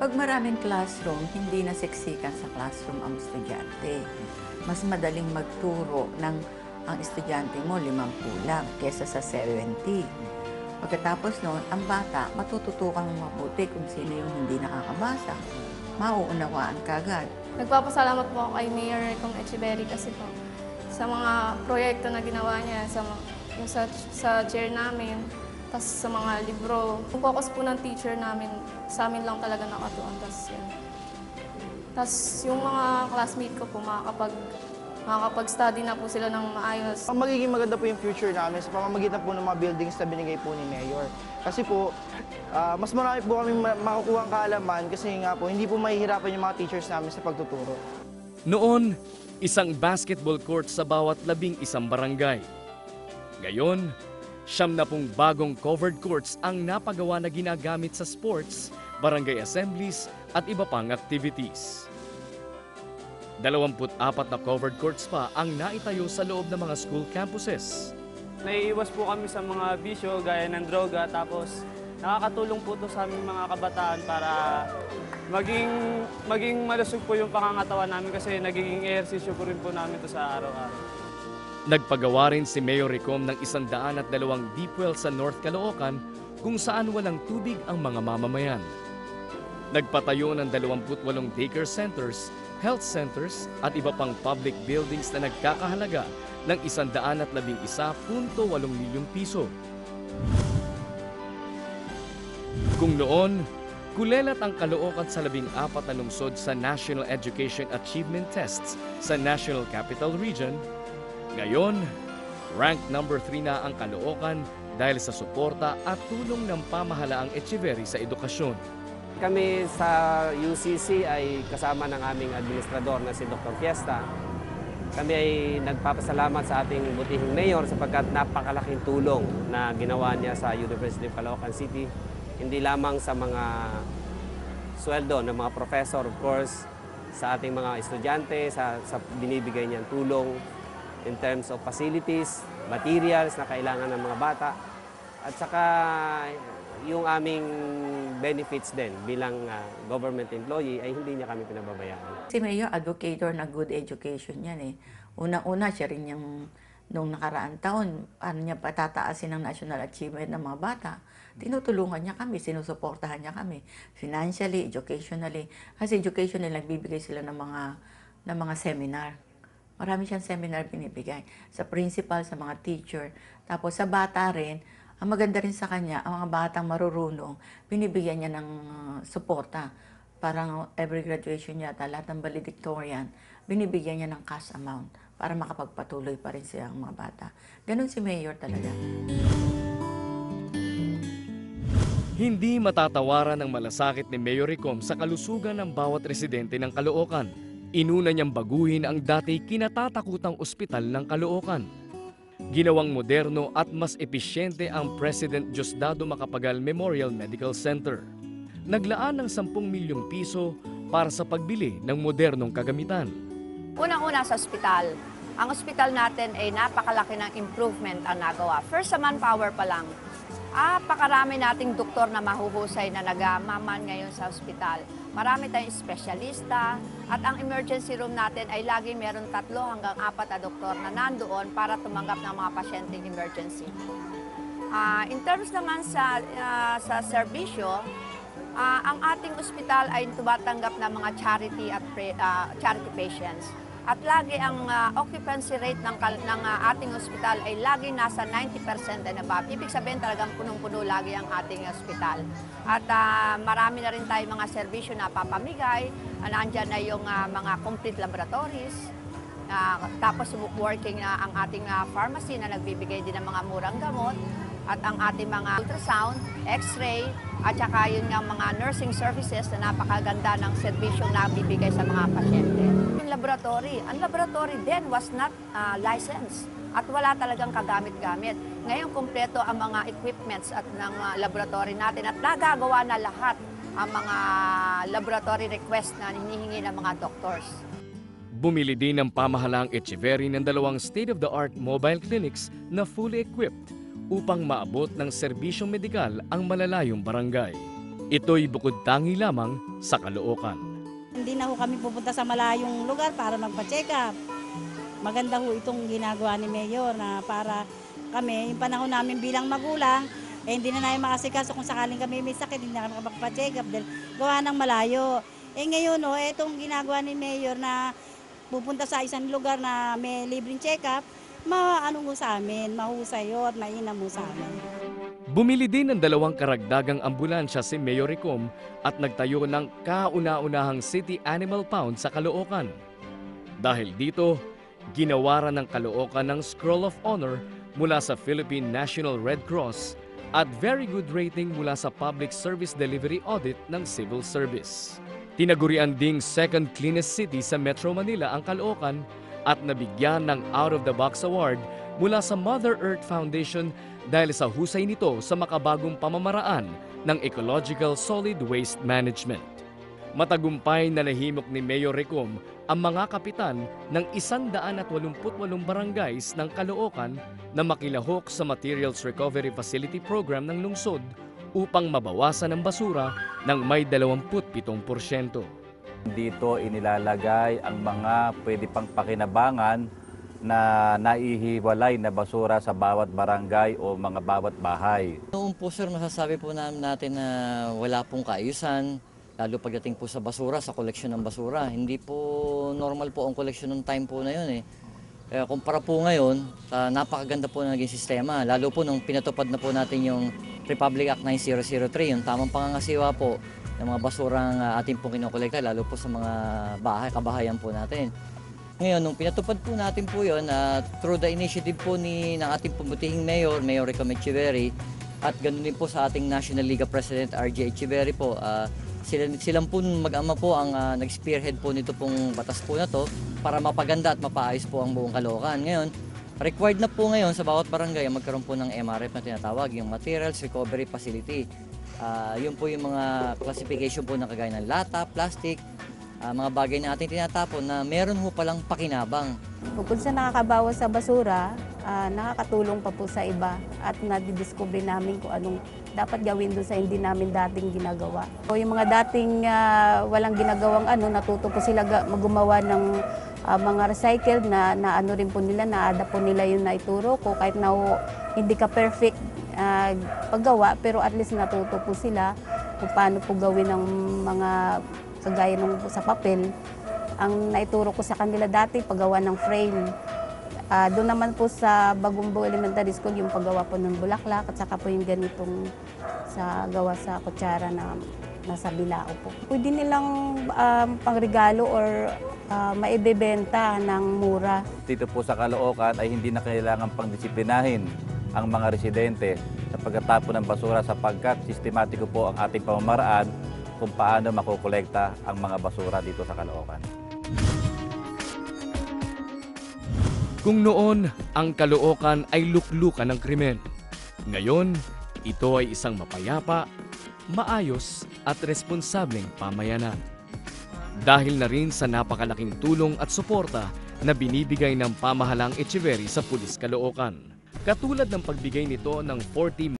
Pag maraming classroom, hindi na seksikan sa classroom ang estudyante. Mas madaling magturo ng ang estudyante mo 50 lang kesa sa 70. Pagkatapos noon, ang bata matututukan mabuti kung sino yung hindi nakakabasa. Mauunawaan kagad. Nagpapasalamat po ako kay Mayor Kong Echeverry kasi po sa mga proyekto na ginawa niya, yung sa chair namin, tapos sa mga libro. Yung focus po ng teacher namin, sa amin lang talaga nakatuon. Tapos yung mga classmate ko po, makakapag-study na po sila ng maayos. Ang magiging maganda po yung future namin sa pamamagitan po ng mga buildings na binigay po ni Mayor. Kasi po, mas marami po kami makukuha ang kaalaman kasi nga po, hindi po mahihirapan yung mga teachers namin sa pagtuturo. Noon, isang basketball court sa bawat 11 barangay. Ngayon, 70 bagong covered courts ang napagawa na ginagamit sa sports, barangay assemblies at iba pang activities. 24 na covered courts pa ang naitayo sa loob ng mga school campuses. Naiiwas po kami sa mga bisyo gaya ng droga, tapos nakakatulong po ito sa aming mga kabataan para maging malusog po yung pangangatawan namin kasi nagiging ehersisyo po rin po namin ito sa araw-araw. Nagpagawa rin si Mayor Ricom ng 102 deep well sa North Caloocan kung saan walang tubig ang mga mamamayan. Nagpatayo ng 28 daycare centers, health centers at iba pang public buildings na nagkakahalaga ng 111.8 milyong piso. Kung noon, kulelat ang Caloocan sa 14 na lungsod sa National Education Achievement Tests sa National Capital Region, ngayon, rank number 3 na ang Caloocan dahil sa suporta at tulong ng pamahalaang Echeverry sa edukasyon. Kami sa UCC ay kasama ng aming administrador na si Dr. Fiesta. Kami ay nagpapasalamat sa ating butihing mayor sapagkat napakalaking tulong na ginawa niya sa University of Caloocan City. Hindi lamang sa mga sweldo ng mga professor, of course, sa ating mga estudyante, sa binibigay niyang tulong in terms of facilities, materials na kailangan ng mga bata, at saka yung aming benefits din bilang government employee ay hindi niya kami pinababayaan. Si Mayor, advocator na good education yan eh. Unang-una siya rin yung nung nakaraang taon, niya patataasin ang national achievement ng mga bata. Tinutulungan niya kami, sinusuportahan niya kami. Financially, educationally. Kasi educationally, nagbibigay sila ng mga seminar. Marami siyang seminar binibigay sa principal, sa mga teacher. Tapos sa bata rin, ang maganda rin sa kanya, ang mga batang marurunong, binibigyan niya ng suporta. Parang every graduation yata, lahat ng valedictorian, binibigyan niya ng cash amount para makapagpatuloy pa rin siya ang mga bata. Ganon si Mayor talaga. Hindi matatawaran ng malasakit ni Mayor Ricom sa kalusugan ng bawat residente ng Caloocan. Inuna niyang baguhin ang dati kinatatakutang ospital ng Caloocan. Ginawang moderno at mas episyente ang President Diosdado Macapagal Memorial Medical Center. Naglaan ng 10 milyong piso para sa pagbili ng modernong kagamitan. Unang-una sa ospital. Ang ospital natin ay napakalaki ng improvement ang nagawa. First sa manpower pa lang. Pakarami nating doktor na mahuhusay na nagamaman ngayon sa ospital. Marami tayong espesyalista at ang emergency room natin ay lagi meron 3 hanggang 4 na doktor na nandoon para tumanggap ng mga pasyenteng emergency. In terms naman sa serbisyo, ang ating ospital ay tumatanggap ng mga charity at charity patients. At lagi ang occupancy rate ng ating ospital ay lagi nasa 90% and above. Ibig sabihin talagang punong-puno lagi ang ating ospital. At marami na rin tayong mga serbisyo na papamigay. Nandyan na yung mga complete laboratories. Tapos working ang ating pharmacy na nagbibigay din ng mga murang gamot. At ang ating mga ultrasound, x-ray, at saka yun nga mga nursing services na napakaganda ng serbisyong nabibigay sa mga pasyente. Yung laboratory, ang laboratory then was not licensed at wala talagang kagamit-gamit. Ngayon, kumpleto ang mga equipments at ng laboratory natin at nagagawa na lahat ang mga laboratory request na hinihingi ng mga doctors. Bumili din ng pamahalaang Echeverry ng 2 state-of-the-art mobile clinics na fully equipped upang maabot ng serbisyong medikal ang malalayong barangay. Ito'y bukod tangi lamang sa Caloocan. Hindi na ho kami pupunta sa malayong lugar para magpa-check up. Maganda ho itong ginagawa ni Mayor na para kami, yung panahon namin bilang magulang, hindi na namin makasikaso kung sakaling kami may sakit, hindi na kami makapagpa-check up dahil gawa ng malayo. Ngayon, itong ginagawa ni Mayor na pupunta sa isang lugar na may libreng check-up, maano mo sa amin, mahusay at mainam mo sa amin. Bumili din ng 2 karagdagang ambulansya si Mayor Ricom at nagtayo ng kauna-unahang City Animal Pound sa Caloocan. Dahil dito, ginawaran ng Caloocan ng Scroll of Honor mula sa Philippine National Red Cross at very good rating mula sa Public Service Delivery Audit ng Civil Service. Tinagurian ding second cleanest city sa Metro Manila ang Caloocan at nabigyan ng Out of the Box Award mula sa Mother Earth Foundation dahil sa husay nito sa makabagong pamamaraan ng ecological solid waste management. Matagumpay na nahimok ni Mayor Ricom ang mga kapitan ng 188 barangays ng Caloocan na makilahok sa Materials Recovery Facility Program ng lungsod upang mabawasan ang basura ng may 27%. Dito inilalagay ang mga pwede pang pakinabangan na naihiwalay na basura sa bawat barangay o mga bawat bahay. Noon po sir, masasabi po natin na wala pong kaayusan, lalo pagdating po sa basura, sa koleksyon ng basura. Hindi po normal po ang koleksyon ng time po na yun eh. Kumpara po ngayon, napakaganda po na naging sistema. Lalo po nung pinatupad na po natin yung Republic Act 9003, yung tamang pangangasiwa po ng mga basurang ating pong kinokolekta, lalo po sa mga bahay, kabahayan po natin. Ngayon, nung pinatupad po natin po yun, through the initiative po ng ating pumutihing Mayor, Mayor Ricom Echeverry, at ganoon din po sa ating National Liga President RJ Echeverry po, silang po mag-ama po ang nag-spearhead po nito pong batas po na to para mapaganda at mapaayos po ang buong Caloocan. Ngayon, required na po ngayon sa bawat barangay magkaroon po ng MRF na tinatawag, yung Materials Recovery Facility. Yun po yung mga classification po na kagaya ng lata, plastic, mga bagay na ating tinatapon na meron ho palang pakinabang. Bukod sa nakakabawas sa basura, nakakatulong pa po sa iba at nadidiscover namin kung anong dapat gawin doon sa hindi namin dating ginagawa. O yung mga dating walang ginagawang natuto po sila gumawa ng mga recycled na ano rin po nila, na-adapt po nila yung naituro ko. Kahit na hindi ka perfect paggawa, pero at least natuto po sila kung paano po gawin ng mga kagaya nung sa papel. Ang naituro ko sa kanila dati, paggawa ng frame. Doon naman po sa Bagumbo Elementary School, yung paggawa po ng bulaklak at saka po yung ganitong sa gawa sa kutsara na nasa bilao po. Pwede nilang pangregalo or maibebenta ng mura. Dito po sa Caloocan ay hindi na kailangan pangdisiplinahin ang mga residente sa pagtatapon ng basura sapagkat sistematiko po ang ating pamamaraan kung paano makukolekta ang mga basura dito sa Caloocan. Kung noon, ang Caloocan ay luklukan ng krimen. Ngayon, ito ay isang mapayapa, maayos at responsableng pamayanan. Dahil na rin sa napakalaking tulong at suporta na binibigay ng pamahalang Echeverry sa Pulis Caloocan. Katulad ng pagbigay nito ng 40